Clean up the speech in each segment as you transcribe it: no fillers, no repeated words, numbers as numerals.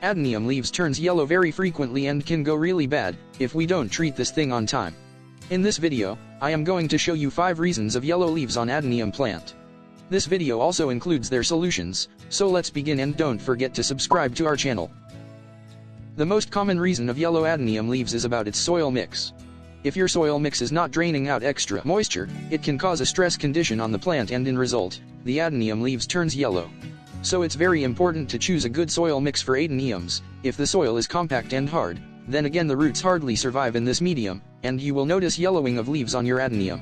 Adenium leaves turns yellow very frequently and can go really bad if we don't treat this thing on time. In this video, I am going to show you 5 reasons of yellow leaves on Adenium plant. This video also includes their solutions, so let's begin, and don't forget to subscribe to our channel. The most common reason of yellow Adenium leaves is about its soil mix. If your soil mix is not draining out extra moisture, it can cause a stress condition on the plant, and in result, the Adenium leaves turns yellow. So it's very important to choose a good soil mix for Adeniums. If the soil is compact and hard, then again the roots hardly survive in this medium, and you will notice yellowing of leaves on your Adenium.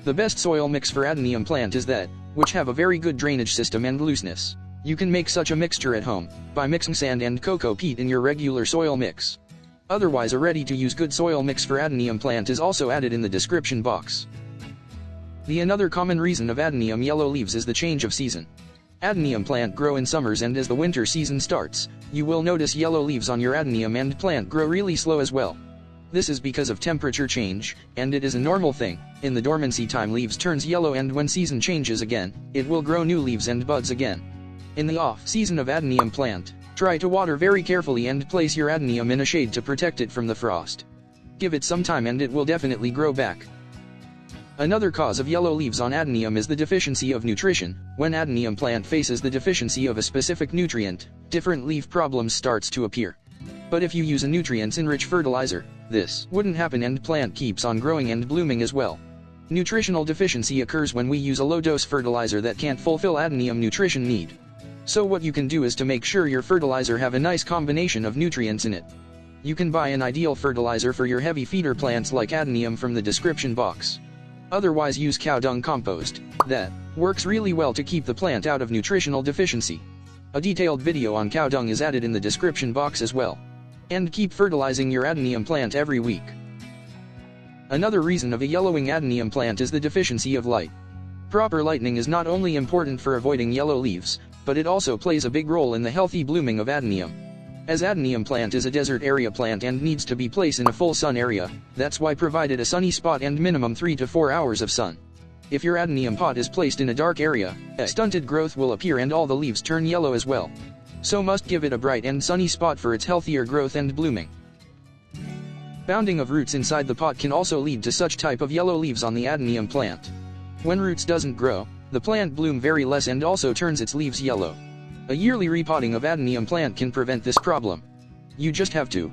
The best soil mix for Adenium plant is that, which have a very good drainage system and looseness. You can make such a mixture at home, by mixing sand and cocoa peat in your regular soil mix. Otherwise, a ready-to-use good soil mix for Adenium plant is also added in the description box. Another common reason of Adenium yellow leaves is the change of season. Adenium plant grow in summers, and as the winter season starts, you will notice yellow leaves on your Adenium, and plant grow really slow as well. This is because of temperature change, and it is a normal thing. In the dormancy time leaves turns yellow, and when season changes again, it will grow new leaves and buds again. In the off-season of Adenium plant, try to water very carefully and place your Adenium in a shade to protect it from the frost. Give it some time and it will definitely grow back. Another cause of yellow leaves on Adenium is the deficiency of nutrition. When Adenium plant faces the deficiency of a specific nutrient, different leaf problems starts to appear. But if you use a nutrients-enriched fertilizer, this wouldn't happen, and plant keeps on growing and blooming as well. Nutritional deficiency occurs when we use a low-dose fertilizer that can't fulfill Adenium nutrition need. So what you can do is to make sure your fertilizer have a nice combination of nutrients in it. You can buy an ideal fertilizer for your heavy feeder plants like Adenium from the description box. Otherwise, use Cow Dung Compost. That works really well to keep the plant out of nutritional deficiency. A detailed video on cow dung is added in the description box as well. And keep fertilizing your Adenium plant every week. Another reason of a yellowing Adenium plant is the deficiency of light. Proper lighting is not only important for avoiding yellow leaves, but it also plays a big role in the healthy blooming of Adenium. As Adenium plant is a desert area plant and needs to be placed in a full sun area, that's why provided a sunny spot and minimum 3 to 4 hours of sun. If your Adenium pot is placed in a dark area, stunted growth will appear and all the leaves turn yellow as well. So must give it a bright and sunny spot for its healthier growth and blooming. Bounding of roots inside the pot can also lead to such type of yellow leaves on the Adenium plant. When roots doesn't grow, the plant bloom very less and also turns its leaves yellow. A yearly repotting of Adenium plant can prevent this problem. You just have to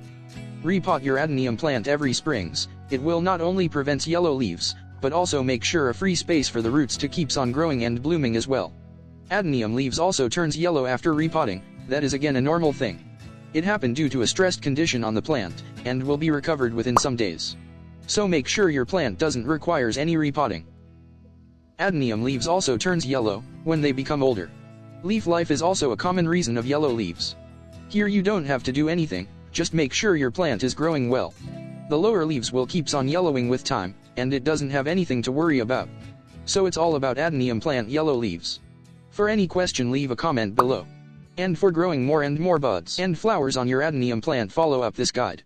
repot your Adenium plant every springs. It will not only prevent yellow leaves, but also make sure a free space for the roots to keeps on growing and blooming as well. Adenium leaves also turns yellow after repotting. That is again a normal thing. It happened due to a stressed condition on the plant, and will be recovered within some days. So make sure your plant doesn't requires any repotting. Adenium leaves also turns yellow when they become older. Leaf life is also a common reason of yellow leaves. Here you don't have to do anything, just make sure your plant is growing well. The lower leaves will keeps on yellowing with time, and it doesn't have anything to worry about. So it's all about Adenium plant yellow leaves. For any question, leave a comment below. And for growing more and more buds and flowers on your Adenium plant, follow up this guide.